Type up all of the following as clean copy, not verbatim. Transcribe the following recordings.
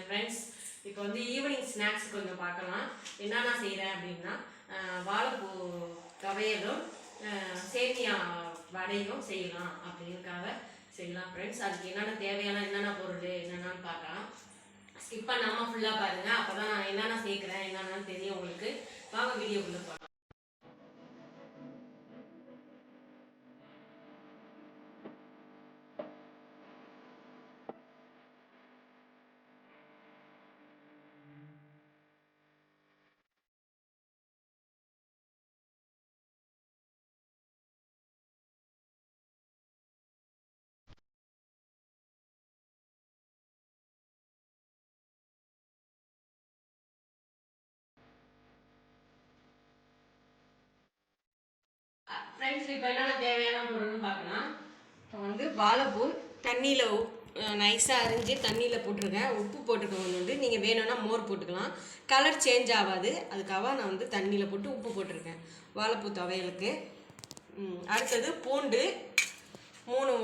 Friends. இப்போ வந்து evening snacks கொஞ்சம் பார்க்கலாம். என்ன நான் செய்கிறேன் அப்படின்னா, வாழைப்பூ துவையலும் சேமியா வடையும் செய்யலாம் அப்படிங்கிறதுக்காக செய்யலாம் ஃப்ரெண்ட்ஸ். அதுக்கு என்னென்ன பொருள் என்னென்னு பார்க்கலாம். ஸ்கிப் பண்ணாமல் ஃபுல்லாக பாருங்கள். அப்போ தான் நான் என்னென்ன சேர்க்குறேன் என்னென்னு தெரியும் உங்களுக்கு. வாங்க வீடியோக்குள்ளே போகலாம். ஃப்ரெண்ட்ஸ், இப்போ என்னென்ன தேவையான பொருள்னு பார்க்கலாம். இப்போ வந்து வாழைப்பூ தண்ணியில் நைஸாக அரிஞ்சு தண்ணியில் போட்டிருக்கேன். உப்பு போட்டுக்கோங்க. வந்து நீங்கள் வேணும்னா மோர் போட்டுக்கலாம். கலர் சேஞ்ச் ஆகாது. அதுக்காக நான் வந்து தண்ணியில் போட்டு உப்பு போட்டிருக்கேன் வாழைப்பூ துவையலுக்கு. அடுத்தது பூண்டு, 3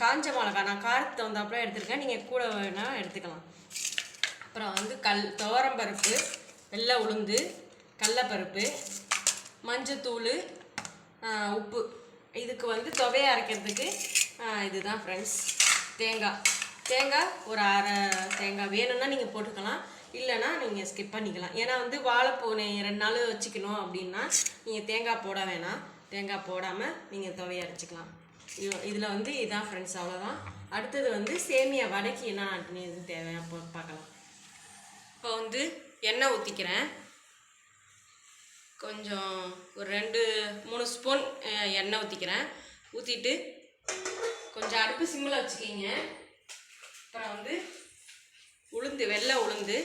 காஞ்ச மிளகா. நான் காரத்துக்கு தகுந்தாப்புல எடுத்துருக்கேன். நீங்கள் கூட வேணால் எடுத்துக்கலாம். அப்புறம் வந்து துவரம்பருப்பு, வெள்ளை உளுந்து, கடலைப்பருப்பு, மஞ்சத்தூள், உப்பு. இதுக்கு வந்து துவையை அரைக்கிறதுக்கு இதுதான் ஃப்ரெண்ட்ஸ். தேங்காய் ஒரு அரை தேங்காய் வேணும்னா நீங்கள் போட்டுக்கலாம், இல்லைன்னா நீங்கள் ஸ்கிப் பண்ணிக்கலாம். ஏன்னா வந்து வாழைப்பூ 2 நாள் வச்சுக்கணும் அப்படின்னா நீங்கள் தேங்காய் போட வேணாம். தேங்காய் போடாமல் நீங்கள் துவையை அரைச்சிக்கலாம். இதில் வந்து இதான் ஃப்ரெண்ட்ஸ், அவ்வளோதான். அடுத்தது வந்து சேமியா வடைக்கு என்ன இது தேவையான பார்க்கலாம். இப்போ வந்து எண்ணெய் ஊற்றிக்கிறேன். கொஞ்சம் ஒரு 2-3 ஸ்பூன் எண்ணெய் ஊற்றிக்கிறேன். ஊற்றிட்டு கொஞ்சம் அடுப்பு சிம்மில் வச்சுக்கிங்க. அப்புறம் வந்து வெள்ளை உளுந்து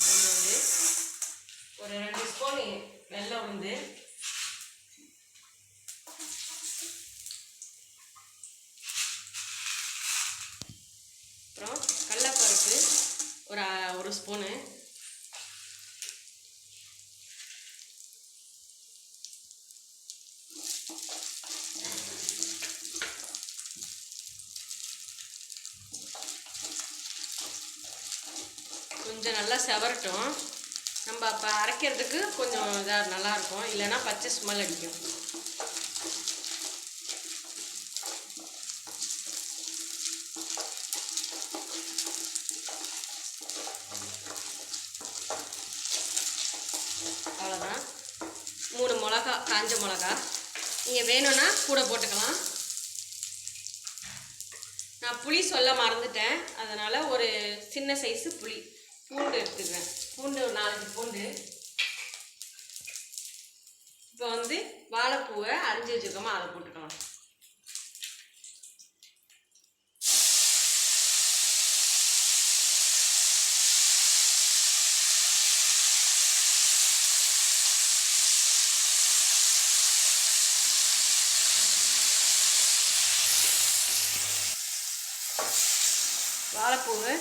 கொஞ்சம் வந்து ஒரு 2 ஸ்பூன் வெள்ளை உளுந்து, அப்புறம் கடலைப்பருப்பு ஒரு ஸ்பூனு, கொஞ்சம் நல்லா செவரட்டும். நம்ம அப்போ அரைக்கிறதுக்கு கொஞ்சம் இதாக நல்லாயிருக்கும், இல்லைன்னா பச்சை ஸ்மெல் அடிக்கும். அவ்வளோதான். 3 மிளகா, காஞ்ச மிளகா. நீங்கள் வேணும்னா கூட போட்டுக்கலாம். நான் புளி சொல்ல மறந்துட்டேன், அதனால் ஒரு சின்ன சைஸு பூண்டு எடுத்துக்கிறேன். பூண்டு ஒரு 4 பூண்டு. இப்போ வந்து வாழைப்பூவை அரிஞ்சு வச்சுருக்கோமா அதை போட்டுக்கலாம். வாழைப்பூவை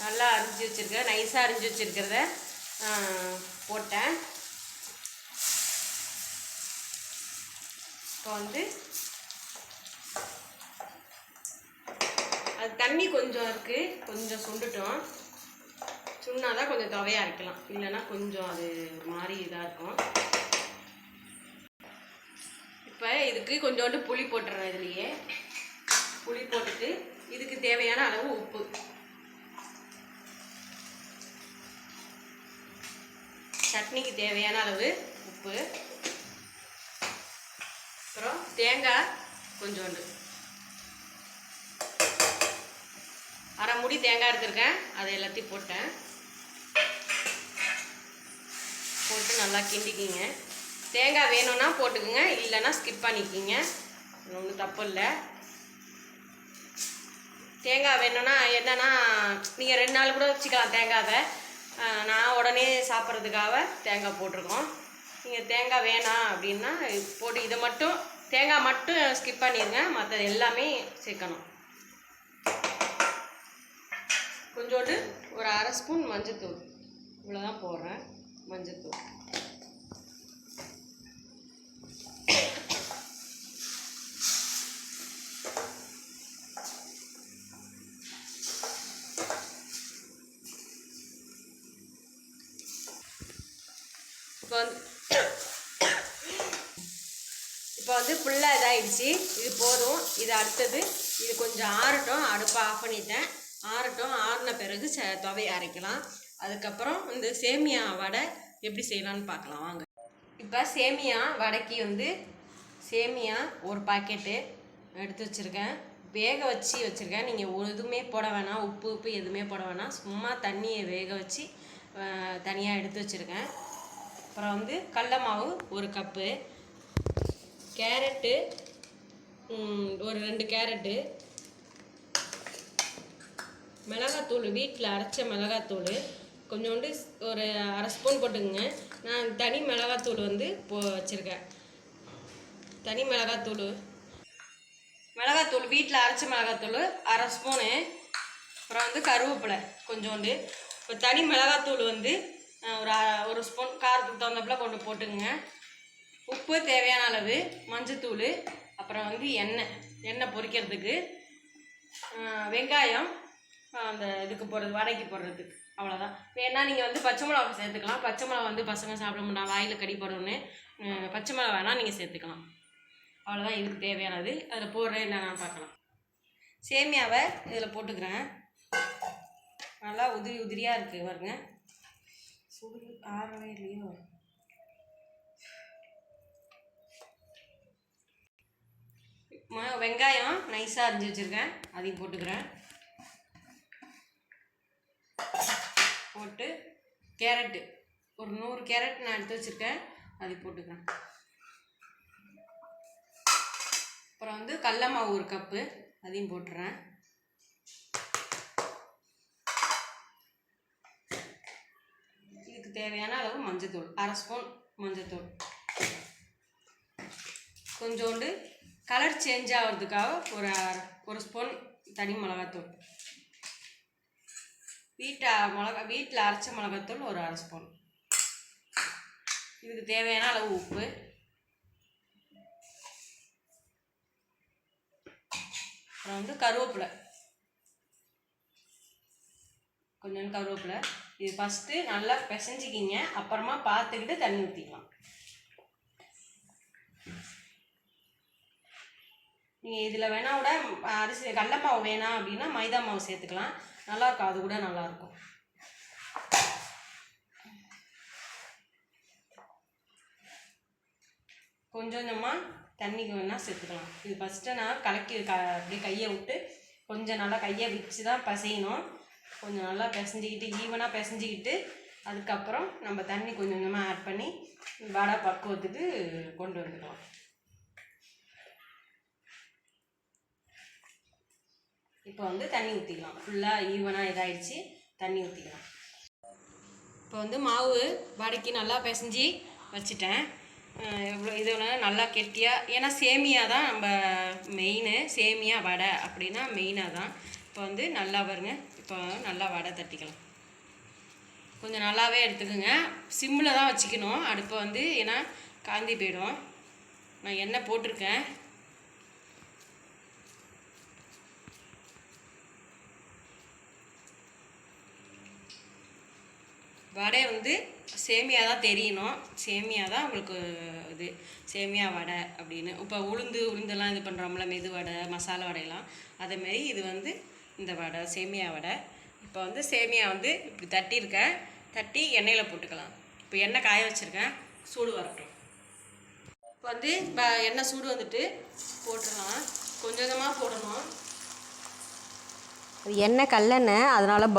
நல்லா அரிஞ்சு வச்சுருக்கேன், நைஸாக அரிஞ்சு வச்சுருக்கிறத போட்டேன். இப்போ வந்து அது தண்ணி கொஞ்சம் இருக்குது, கொஞ்சம் சுண்டுட்டோம். சுண்ணாதான் கொஞ்சம் துவையாக அரைக்கலாம், இல்லைன்னா கொஞ்சம் அது மாதிரி இதாக இருக்கும். இப்போ இதுக்கு கொஞ்சோண்டு புளி போட்டுறேன். இதுலேயே புளி போட்டுட்டு இதுக்கு தேவையான அளவு உப்பு, சட்னிக்கு தேவையான அளவு உப்பு, அப்புறம் தேங்காய் கொஞ்சோண்டு, அரை மூடி தேங்காய் எடுத்துருக்கேன். அதை எல்லாத்தையும் போட்டு நல்லா கிண்டிக்கிங்க. தேங்காய் வேணும்னா போட்டுக்குங்க, இல்லைன்னா ஸ்கிப் பண்ணிக்கிங்க, ஒன்றும் தப்பு இல்லை. தேங்காய் வேணும்னா என்னென்னா நீங்கள் 2 நாள் கூட வச்சுக்கலாம் தேங்காவை. நான் உடனே சாப்பிட்றதுக்காக தேங்காய் போட்டிருக்கோம். நீங்கள் தேங்காய் வேணாம் அப்படின்னா போட்டு இதை மட்டும் தேங்காய் மட்டும் ஸ்கிப் பண்ணிடுங்க, மற்ற எல்லாமே சேர்க்கணும். கொஞ்சோண்டு ஒரு அரை ஸ்பூன் மஞ்சத்தூள், இவ்வளோதான் போடுறேன் மஞ்சத்தூள். இப்போ வந்து ஃபுல்லாக இதாகிடுச்சு. இது போதும். இது அடுத்தது இது கொஞ்சம் ஆறட்டும். அடுப்பை ஆஃப் பண்ணிட்டேன். ஆறட்டும். ஆறின பிறகு துவையை அரைக்கலாம். அதுக்கப்புறம் இந்த சேமியா வடை எப்படி செய்யலான்னு பார்க்கலாம் வாங்க. இப்போ சேமியா வடைக்கு வந்து சேமியா ஒரு பாக்கெட்டு எடுத்து வச்சுருக்கேன். வேக வச்சுருக்கேன். நீங்கள் எதுவுமே போட வேணாம். உப்பு எதுவுமே போட வேணாம். சும்மா தண்ணியை வேக வச்சு தனியாக எடுத்து வச்சுருக்கேன். அப்புறம் வந்து கடல மாவு ஒரு கப்பு, கேரட்டு ஒரு 2 கேரட்டு, மிளகாத்தூள் வீட்டில் அரைச்ச மிளகாத்தூள் கொஞ்சோண்டு ஒரு 1/2 ஸ்பூன் போட்டுக்குங்க. நான் தனி மிளகாத்தூள் வந்து வச்சுருக்கேன். தனி மிளகாத்தூள் வீட்டில் அரைச்ச மிளகாத்தூள் 1/2 ஸ்பூனு. அப்புறம் வந்து கருவேப்பிலை கொஞ்சோண்டு. இப்போ தனி மிளகாத்தூள் வந்து ஒரு ஸ்பூன் காரத்துக்கு தகுந்தப்பல கொண்டு போட்டுக்குங்க. உப்பு தேவையான அளவு, மஞ்சத்தூள், அப்புறம் வந்து எண்ணெய் பொரிக்கிறதுக்கு, வெங்காயம் அந்த இதுக்கு போடுறது வடைக்கு போடுறதுக்கு, அவ்வளோதான். வேணா நீங்கள் வந்து பச்சை மிளகா சேர்த்துக்கலாம். பச்சை மிளகா வந்து பசங்க சாப்பிட மாட்டாங்க, வாயில் கடி போடணுன்னு பச்சை மிளகா வேணால் நீங்கள் சேர்த்துக்கலாம். அவ்வளோதான் இதுக்கு தேவையானது. அதில் போடுறேன் என்னென்னு பார்க்கலாம். சேமியாவை இதில் போட்டுக்கிறேன். நல்லா உதிரியாக இருக்குது பாருங்க. சுடு ஆறவே இல்லையோ. வெங்காயம் நைஸாக அரிஞ்சு வச்சுருக்கேன், அதையும் போட்டுக்கிறேன். போட்டு கேரட்டு ஒரு 100 கேரட் நான் எடுத்து வச்சுருக்கேன், அதையும் போட்டுக்கிறேன். அப்புறம் வந்து கடல மாவு ஒரு கப்பு, அதையும் போட்டுறேன். இதுக்கு தேவையான அளவு மஞ்சத்தூள் 1/2 ஸ்பூன் மஞ்சத்தூள், கொஞ்சோண்டு கலர் சேஞ்ச் ஆகிறதுக்காக ஒரு ஸ்பூன் தனி மிளகாத்தூள், வீட்டில் அரைச்ச மிளகாத்தூள் ஒரு 1/2 ஸ்பூன். இதுக்கு தேவையான அளவு உப்பு, அப்புறம் வந்து கருவேப்பிலை கொஞ்சோண்டு கருவேப்பிலை. இது ஃபஸ்ட்டு நல்லா பிசைஞ்சிக்கிங்க. அப்புறமா பார்த்துக்கிட்டு தண்ணி ஊற்றிக்கலாம். நீங்கள் இதில் வேணா கூட அரிசி கடல மாவு வேணாம் அப்படின்னா மைதா மாவு சேர்த்துக்கலாம், நல்லாயிருக்கும். அது கூட நல்லாயிருக்கும். கொஞ்சம் கொஞ்சமாக தண்ணிக்கு வேணால் சேர்த்துக்கலாம். இது ஃபஸ்ட்டு நான் கலக்கி அப்படியே கையை விட்டு கொஞ்சம் நல்லா கையை வச்சு தான் பிசையணும். கொஞ்சம் நல்லா பிசைஞ்சிக்கிட்டு ஈவனாக பிசைஞ்சிக்கிட்டு அதுக்கப்புறம் நம்ம தண்ணி கொஞ்சம் கொஞ்சமாக ஆட் பண்ணி வடை பக்குவத்துக்கு கொண்டு வந்துக்கலாம். இப்போ வந்து தண்ணி ஊற்றிக்கலாம். ஃபுல்லாக ஈவனாக இதாகிடுச்சு, தண்ணி ஊற்றிக்கலாம். இப்போ வந்து மாவு வடைக்கு நல்லா பிசைஞ்சி வச்சுட்டேன். இதில் நல்லா கெட்டியாக, ஏன்னா சேமியா தான் நம்ம மெயின். சேமியா வடை அப்படின்னா மெயினாக தான். இப்போ வந்து நல்லா பாருங்க. இப்போ நல்லா வடை தட்டிக்கலாம். கொஞ்சம் நல்லாவே எடுத்துக்கோங்க. சிம்மில் தான் வச்சுக்கணும் அடுப்பை வந்து, ஏன்னா காந்தி போயிடும். நான் எண்ணெய் போட்டிருக்கேன். வடை வந்து சேமியா தான் தெரியணும். சேமியா தான் உங்களுக்கு இது சேமியா வடை அப்படின்னு. இப்போ உளுந்தெல்லாம் இது பண்ணுறோம்ல, மெது வடை, மசாலா வடையெல்லாம், அதேமாரி இது வந்து இந்த வடை சேமியா வடை. இப்போ வந்து சேமியா வந்து இப்படி தட்டி எண்ணெயில் போட்டுக்கலாம். இப்போ எண்ணெய் காய வச்சுருக்கேன், சூடு வரட்டும். இப்போ வந்து எண்ணெய் சூடு வந்துட்டு போட்டுடலாம். கொஞ்சம் கொஞ்சமாக போடணும். எண்ணெய் கல்லெண்ணெய், அதனால்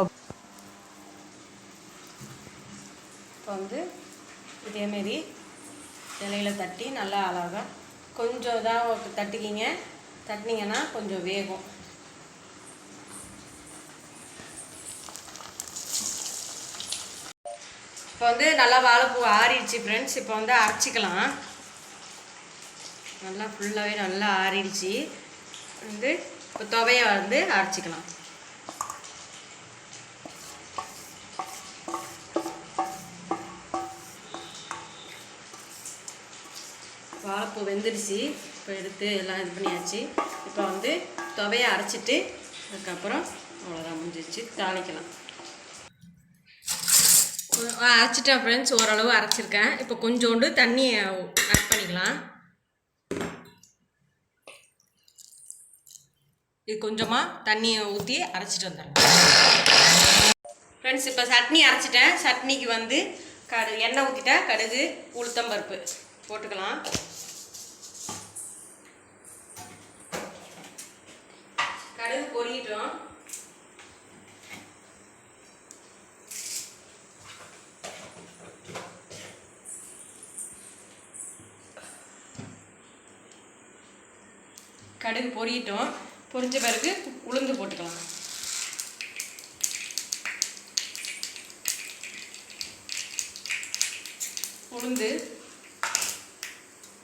இப்போ வந்து இதேமாரி இலையில் தட்டி நல்லா அழகாக கொஞ்சம் தான் தட்டினீங்கன்னா கொஞ்சம் வேகும். இப்போ வந்து நல்லா வாழைப்பூ ஆறிடுச்சு ஃப்ரெண்ட்ஸ். இப்போ வந்து அரைச்சிக்கலாம். நல்லா ஃபுல்லாகவே நல்லா ஆறிடுச்சு. வந்து இப்போ துவையை வந்து அரைச்சிக்கலாம். வாழைப்பூ வெந்துடுச்சு. இப்போ எடுத்து எல்லாம் இது பண்ணியாச்சு. இப்போ வந்து துவையை அரைச்சிட்டு அதுக்கப்புறம் அவ்வளோதான் முடிஞ்சிச்சு. தாளிக்கலாம். அரைச்சிட்டேன் ஃப்ரெண்ட்ஸ், ஓரளவு அரைச்சிருக்கேன். இப்போ கொஞ்சோண்டு தண்ணியை ஆட் பண்ணிக்கலாம். இது கொஞ்சமாக தண்ணியை ஊற்றி அரைச்சிட்டு வந்துடுறேன் ஃப்ரெண்ட்ஸ். இப்போ சட்னி அரைச்சிட்டேன். சட்னிக்கு வந்து எண்ணெய் ஊற்றிட்டேன். கடுகு, உளுத்தம்பருப்பு போட்டுக்கலாம். கடுகு பொரியட்டும். கடுகு பொரியட்டும். பொரிஞ்ச பிறகு உளுந்து போட்டுக்கலாம். உளுந்து,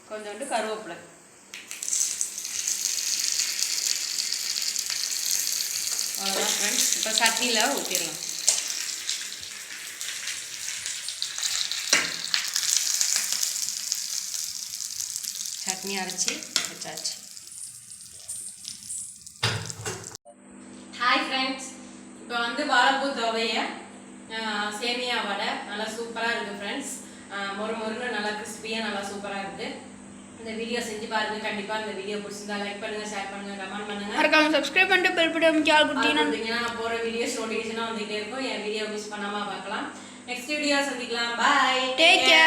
கொஞ்சோண்டு கருவேப்பிலை. அவ்வளோதான் ஃப்ரெண்ட்ஸ். இப்போ சட்னியில் ஊற்றிடலாம். சட்னி அரைச்சி வச்சாச்சு. ஹாய் ஃப்ரெண்ட்ஸ், இப்போ வந்து வாழைப்பூ துவைய சேமியா வடை நல்லா சூப்பராக இருக்குது ஃப்ரெண்ட்ஸ். மொறுன்னு நல்லா கிறிஸ்பியாக நல்லா சூப்பராக இருக்குது. இந்த வீடியோ செஞ்சு பாருங்க. கண்டிப்பாக இந்த வீடியோ பிடிச்சிருந்தா லைக் பண்ணுங்கள், ஷேர் பண்ணுங்கள், கமெண்ட் பண்ணுங்கள். மறக்காம சப்ஸ்கிரைப் பண்ணிட்டு பெல் பட்டன் அமைக்க ஆல் கொடுத்தீங்கன்னா நான் போகிற வீடியோஸ் நோட்டிஃபிகேஷனாக வந்துகிட்டே இருக்கும். என் வீடியோ மிஸ் பண்ணாமல் பார்க்கலாம். நெக்ஸ்ட் வீடியோ சந்திக்கலாம். பாய், டேக் கேர்.